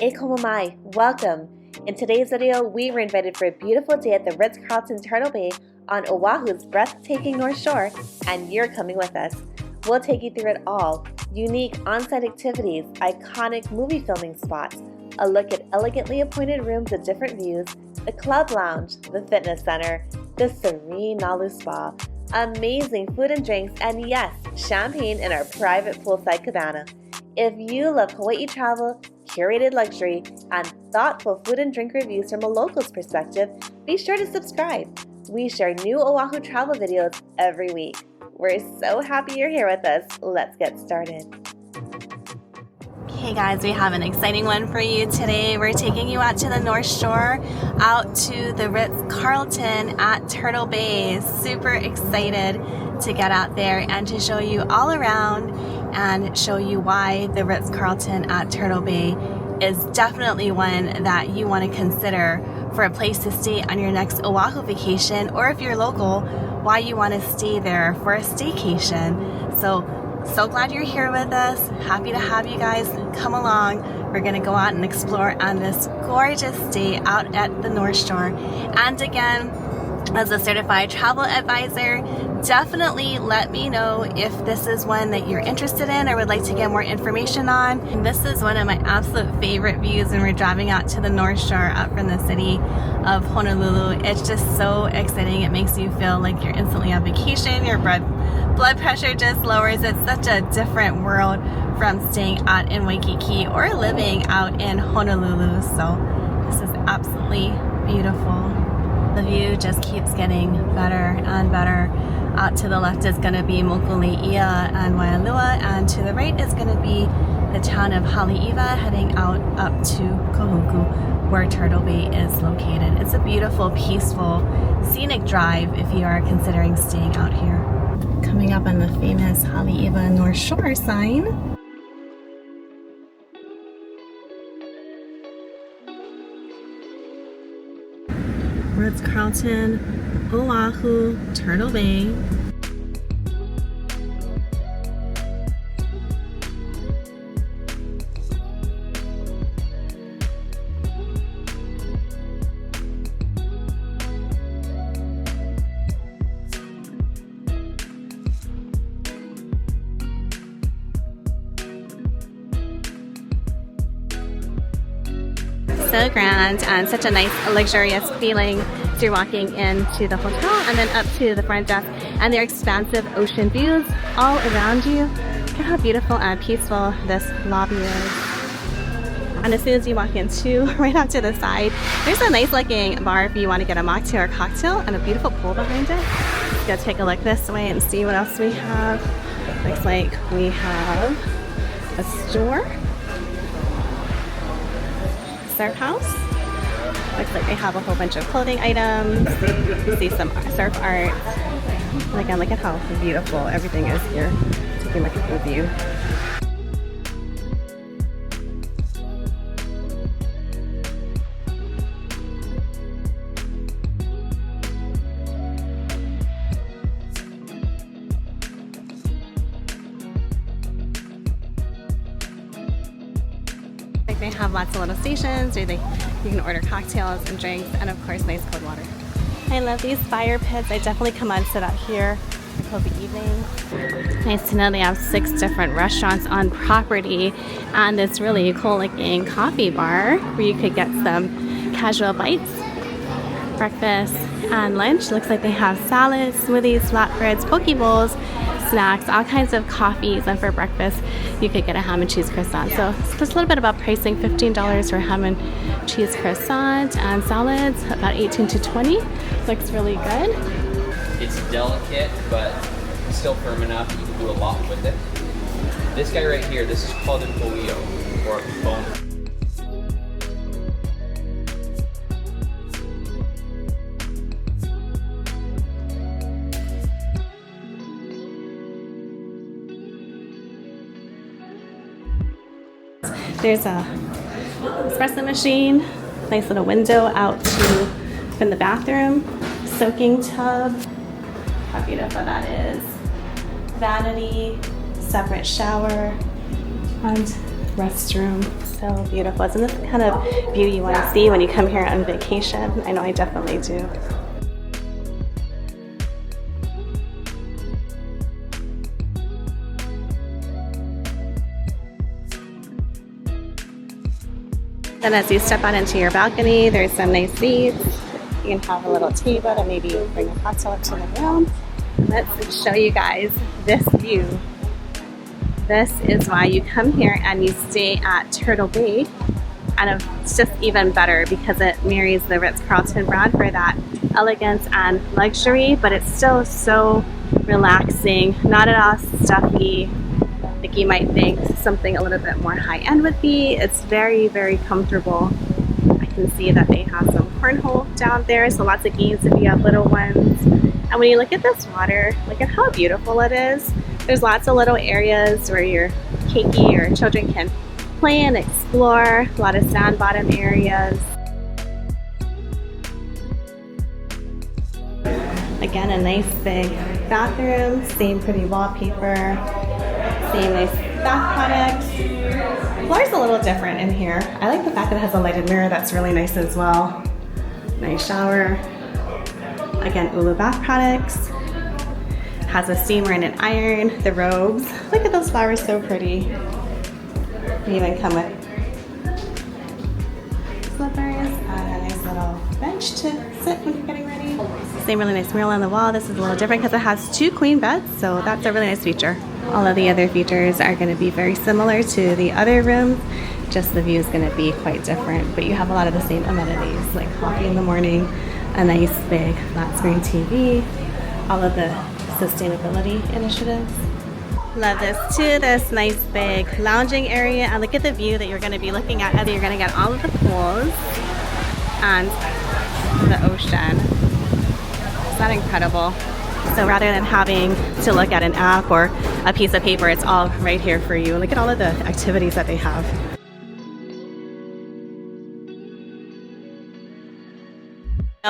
Ekomomai, welcome! In today's video, we were invited for a beautiful day at the Ritz-Carlton Turtle Bay on Oahu's breathtaking North Shore, and you're coming with us. We'll take you through it all: unique on-site activities, iconic movie filming spots, a look at elegantly appointed rooms with different views, the club lounge, the fitness center, the serene Nalu Spa, amazing food and drinks, and yes, champagne in our private poolside cabana. If you love Hawaii travel, curated luxury, and thoughtful food and drink reviews from a local's perspective, be sure to subscribe. We share new Oahu travel videos every week. We're so happy you're here with us. Let's get started. Hey guys, we have an exciting one for you today. We're taking you out to the North Shore, out to the Ritz-Carlton at Turtle Bay. Super excited to get out there and to show you all around and show you why the Ritz-Carlton at Turtle Bay is definitely one that you want to consider for a place to stay on your next Oahu vacation, or if you're local, why you want to stay there for a staycation. So glad you're here with us. Happy to have you guys come along. We're going to go out and explore on this gorgeous day out at the North Shore. And again, as a certified travel advisor, definitely let me know if this is one that you're interested in or would like to get more information on. And this is one of my absolute favorite views when we're driving out to the North Shore up from the city of Honolulu. It's just so exciting. It makes you feel like you're instantly on vacation. Your blood pressure just lowers. It's such a different world from staying out in Waikiki or living out in Honolulu. So this is absolutely beautiful. The view just keeps getting better and better. Out to the left is going to be Mokuleia and Waialua, and to the right is going to be the town of Haleiwa, heading out up to Kahuku, where Turtle Bay is located. It's a beautiful, peaceful, scenic drive if you are considering staying out here. Coming up on the famous Haleiwa North Shore sign. Ritz-Carlton, Oahu, Turtle Bay. So grand and such a nice luxurious feeling as you're walking into the hotel and then up to the front desk, and their expansive ocean views all around you. Look at how beautiful and peaceful this lobby is. And as soon as you walk into, right off to the side, there's a nice looking bar if you want to get a mocktail or cocktail, and a beautiful pool behind it. Let's go take a look this way and see what else we have. Looks like we have a store. Surf house. Looks like they have a whole bunch of clothing items. See some surf art. And again, look at how beautiful everything is here. Taking a look at the view. They have lots of little stations where you can order cocktails and drinks, and of course nice cold water. I love these fire pits. I definitely come on sit out here for cozy evenings. Nice to know they have 6 different restaurants on property and this really cool looking coffee bar where you could get some casual bites, breakfast and lunch. Looks like they have salads, smoothies, flatbreads, poke bowls, snacks, all kinds of coffees, and for breakfast you could get a ham and cheese croissant. So just a little bit about pricing: $15 for ham and cheese croissant, and salads about $18 to $20. Looks really good. It's delicate but still firm enough. You can do a lot with it. This guy right here, this is called a polio, or a bone. There's a espresso machine, nice little window out to from the bathroom, soaking tub, how beautiful that is, vanity, separate shower, and restroom. So beautiful. Isn't this the kind of view you want to see when you come here on vacation? I know I definitely do. Then as you step out into your balcony, there's some nice seats. You can have a little table to maybe bring a cocktail up to the room. Let's show you guys this view. This is why you come here and you stay at Turtle Bay. And it's just even better because it marries the Ritz-Carlton brand for that elegance and luxury, but it's still so relaxing, not at all stuffy like you might think something a little bit more high-end would be. It's very, very comfortable. I can see that they have some cornhole down there, so lots of games if you have little ones. And when you look at this water, look at how beautiful it is. There's lots of little areas where your keiki or children can play and explore, a lot of sand bottom areas. Again, a nice big bathroom, same pretty wallpaper, same nice bath products. Floor's a little different in here. I like the fact that it has a lighted mirror, that's really nice as well. Nice shower. Again, Ulu bath products. Has a steamer and an iron, the robes. Look at those flowers, so pretty. They even come with slippers and a nice little bench to sit when you're getting ready. Same really nice mural on the wall. This is a little different because it has 2 queen beds, so that's a really nice feature. All of the other features are going to be very similar to the other rooms, just the view is going to be quite different, but you have a lot of the same amenities like coffee in the morning, a nice big flat screen TV, all of the sustainability initiatives. Love this too, this nice big lounging area, and look at the view that you're going to be looking at. You're going to get all of the pools and the ocean. Is that incredible? So rather than having to look at an app or a piece of paper, it's all right here for you. Look at all of the activities that they have.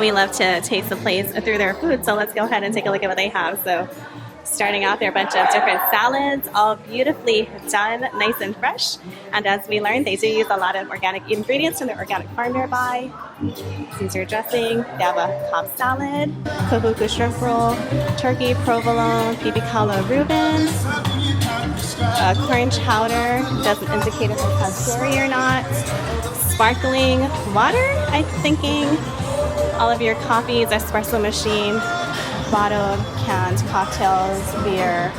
We love to taste the place through their food, so let's go ahead and take a look at what they have. So starting out, there are a bunch of different salads, all beautifully done, nice and fresh. And as we learned, they do use a lot of organic ingredients from their organic farm nearby. Caesar dressing, they have a Cobb salad, kahuku shrimp roll, turkey provolone, pipicala Reuben, corn chowder, doesn't indicate if it has dairy or not, sparkling water, I'm thinking, all of your coffees, espresso machine, bottled, canned cocktails, beer,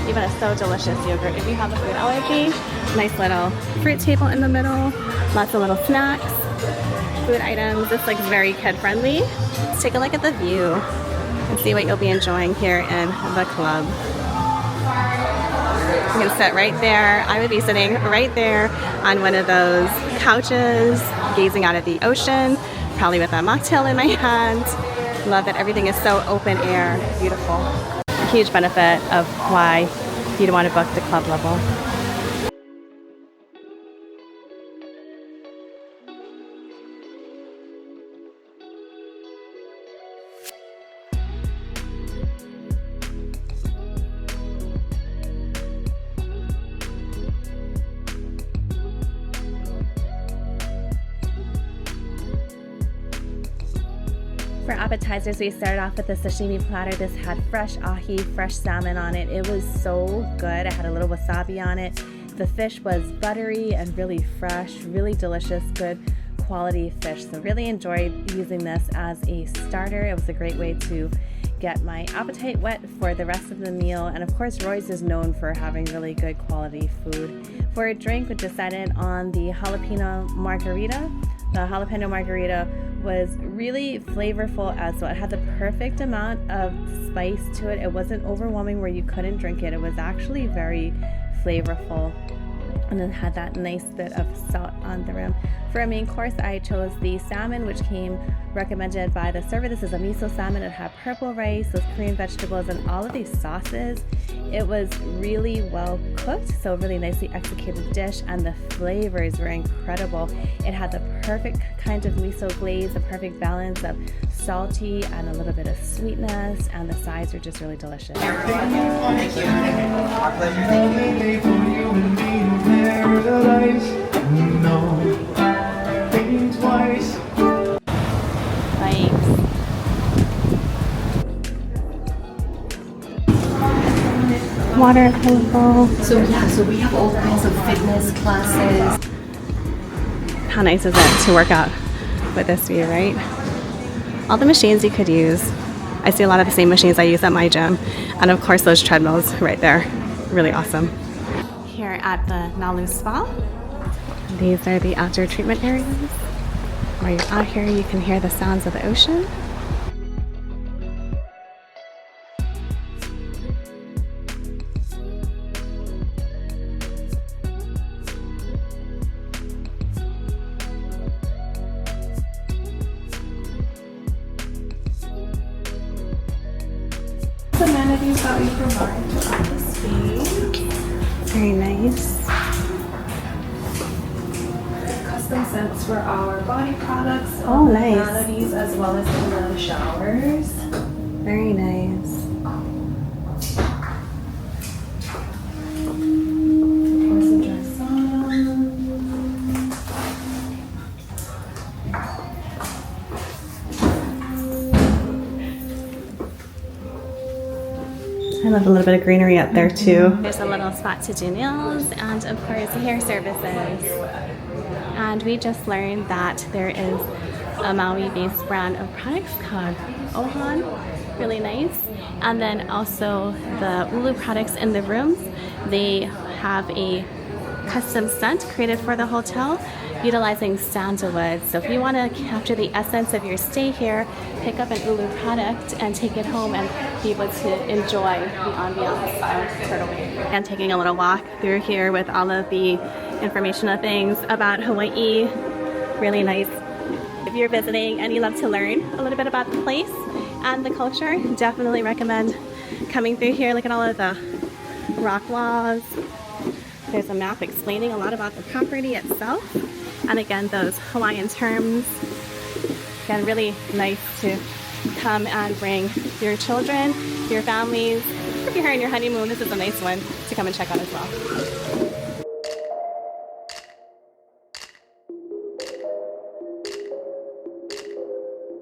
even a so delicious yogurt. If you have a food allergy, nice little fruit table in the middle, lots of little snacks, food items. This looks very kid-friendly. Let's take a look at the view and see what you'll be enjoying here in the club. You can sit right there. I would be sitting right there on one of those couches, gazing out at the ocean, probably with a mocktail in my hand. Love that everything is so open air, beautiful. A huge benefit of why you'd want to book the club level. For appetizers, we started off with a sashimi platter. This had fresh ahi, fresh salmon on it. It was so good. It had a little wasabi on it. The fish was buttery and really fresh, really delicious, good quality fish. So really enjoyed using this as a starter. It was a great way to get my appetite whet for the rest of the meal. And of course, Roy's is known for having really good quality food. For a drink, we decided on the jalapeno margarita. The jalapeno margarita was really flavorful as well. It had the perfect amount of spice to it. It wasn't overwhelming where you couldn't drink it. It was actually very flavorful. And then had that nice bit of salt on the rim. For a main course, I chose the salmon, which came recommended by the server. This is a miso salmon. It had purple rice, those Korean vegetables, and all of these sauces. It was really well cooked, so a really nicely executed dish, and the flavors were incredible. It had the perfect kind of miso glaze, the perfect balance of salty and a little bit of sweetness, and the sides are just really delicious. Thank you. Our pleasure. Thanks. Water available. So we have all kinds of fitness classes. How nice is it to work out with this view, right? All the machines you could use. I see a lot of the same machines I use at my gym. And of course those treadmills right there. Really awesome. Here at the Nalu Spa, these are the outdoor treatment areas. While you're out here, you can hear the sounds of the ocean. Amenities that we provide throughout the space. Very nice. Custom sets for our body products. Oh, nice. Amenities as well as the showers. Very nice. Of course, the dry sauna. I love a little bit of greenery up there too. There's a little spot to do nails and of course hair services. And we just learned that there is a Maui-based brand of products called Ohan, really nice. And then also the Ulu products in the rooms. They have a custom scent created for the hotel utilizing sandalwood. So if you want to capture the essence of your stay here, pick up an Ulu product and take it home and be able to enjoy the ambiance of Turtle Bay. And taking a little walk through here with all of the informational things about Hawaii. Really nice. If you're visiting and you love to learn a little bit about the place and the culture, definitely recommend coming through here. Look at all of the rock walls. There's a map explaining a lot about the property itself. And again, those Hawaiian terms. Again, really nice to come and bring your children, your families. If you're here on your honeymoon, this is a nice one to come and check out as well.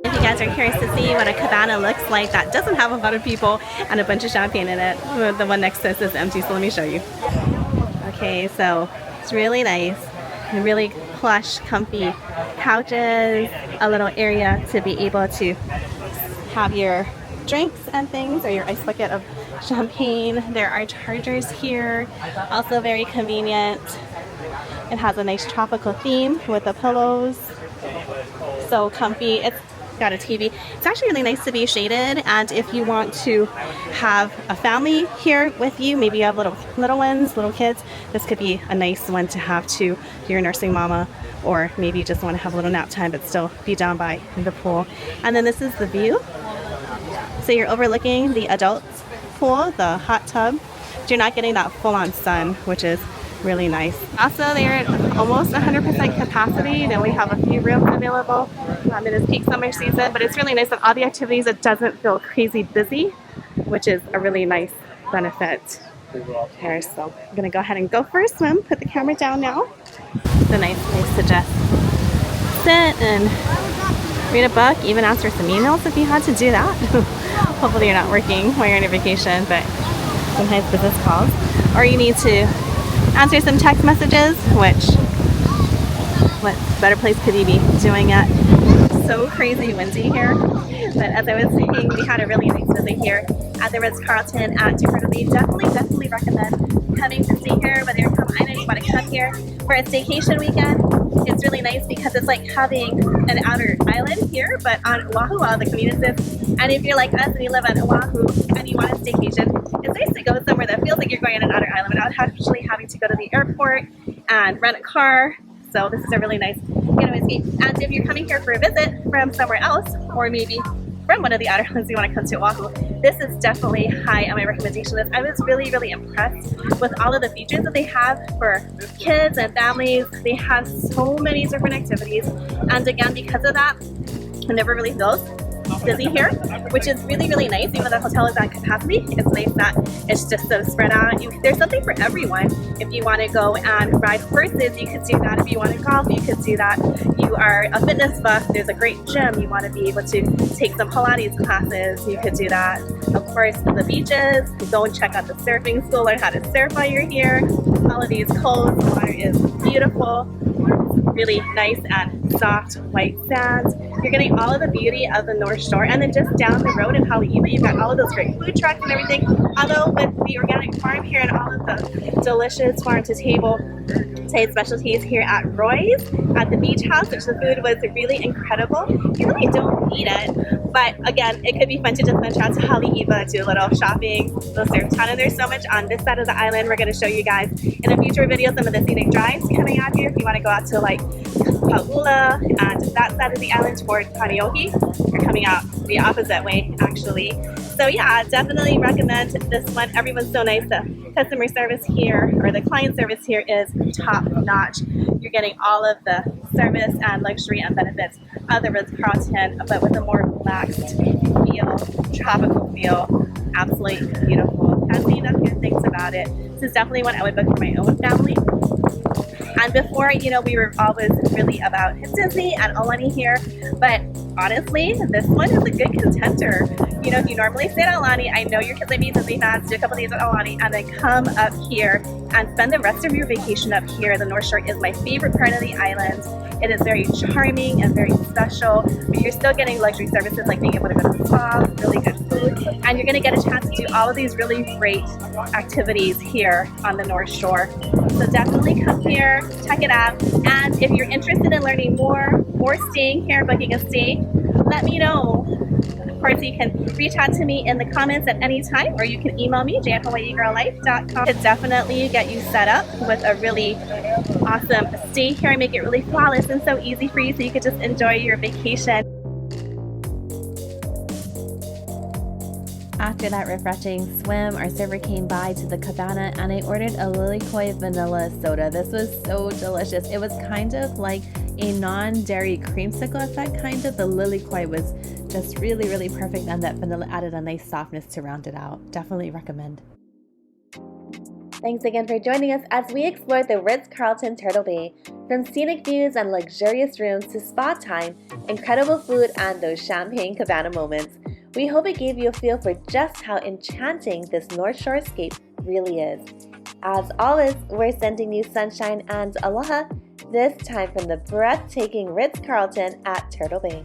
If you guys are curious to see what a cabana looks like that doesn't have a lot of people and a bunch of champagne in it, the one next to us is empty, so let me show you. Okay, so it's really nice and really plush, comfy couches, a little area to be able to have your drinks and things or your ice bucket of champagne. There are chargers here, also very convenient. It has a nice tropical theme with the pillows, so comfy. It's got a TV. It's actually really nice to be shaded, and if you want to have a family here with you, maybe you have little ones, little kids, this could be a nice one to have too if you're a nursing mama, or maybe you just want to have a little nap time but still be down by the pool. And then this is the view. So you're overlooking the adults pool, the hot tub. You're not getting that full-on sun, which is really nice. Also, they're at almost 100% capacity. Then we have a few rooms available. It is peak summer season, but it's really nice that all the activities, it doesn't feel crazy busy, which is a really nice benefit here. So I'm gonna go ahead and go for a swim, put the camera down now. It's a nice place to just sit and read a book, even answer some emails if you had to do that. Hopefully you're not working while you're on your vacation, but sometimes business calls. Or you need to answer some text messages, which, what better place could you be doing it? So crazy windy here. But as I was saying, we had a really nice visit here at the Ritz-Carlton at Turtle Bay. Definitely recommend coming to stay here, whether you're from Island, you want to come here for a staycation weekend. It's really nice because it's like having an outer island here, but on Oahu, all the conveniences. And if you're like us and you live on Oahu and you want a staycation, it's nice to go somewhere that feels like you're going on an outer island without actually having to go to the airport and rent a car. So this is a really nice getaway escape. And if you're coming here for a visit from somewhere else, or maybe from one of the outer islands you want to come to Oahu, this is definitely high on my recommendation list. I was really, really impressed with all of the features that they have for kids and families. They have so many different activities, and again, because of that, it never really feels busy here, which is really, really nice. Even though the hotel is at capacity, it's nice that it's just so spread out. There's something for everyone. If you want to go and ride horses, you could do that. If you want to golf, you could do that. You are a fitness buff, there's a great gym. You want to be able to take some Pilates classes, you could do that. Of course, the beaches, go and check out the surfing school, learn how to surf while you're here. All of these coves, the water is beautiful, really nice and soft white sands. You're getting all of the beauty of the North Shore, and then just down the road in Haleiwa, you've got all of those great food trucks and everything. Although with the organic farm here and all of the delicious farm-to-table type specialties here at Roy's, at the beach house, which the food was really incredible. You really don't need it, but again, it could be fun to just venture out to Haleiwa, do a little shopping, go surf town, and there's so much on this side of the island. We're going to show you guys in a future video some of the scenic drives coming out here. If you want to go out to like Paula and that side of the island towards Kaneohe, you're coming out the opposite way actually. So yeah, definitely recommend this one. Everyone's so nice. The customer service here, or the client service here, is top notch. You're getting all of the service and luxury and benefits of the Ritz-Carlton, but with a more relaxed feel, tropical feel. Absolutely beautiful. Can't say enough good things about it. This is definitely one I would book for my own family. And before, we were always really about Disney and Aulani here, but honestly, this one is a good contender. If you normally stay at Aulani, I know your kids might be Disney fans, do a couple days at Aulani, and then come up here and spend the rest of your vacation up here. The North Shore is my favorite part of the island. It is very charming and very special, but you're still getting luxury services like being able to go to the spa, really good food, and you're going to get a chance to do all of these really great activities here on the North Shore. So definitely come here, check it out, and if you're interested in learning more or staying here, booking a stay, let me know. Of course, you can reach out to me in the comments at any time, or you can email me, jan@hawaiigirllife.com, to definitely get you set up with a really awesome stay here and make it really flawless and so easy for you so you could just enjoy your vacation. After that refreshing swim, our server came by to the cabana and I ordered a lilikoi vanilla soda. This was so delicious. It was kind of like a non-dairy creamsicle effect, kind of. The lilikoi was just really, really perfect, and that vanilla added a nice softness to round it out. Definitely recommend. Thanks again for joining us as we explored the Ritz-Carlton Turtle Bay. From scenic views and luxurious rooms to spa time, incredible food, and those champagne cabana moments. We hope it gave you a feel for just how enchanting this North Shore escape really is. As always, we're sending you sunshine and aloha, this time from the breathtaking Ritz-Carlton at Turtle Bay.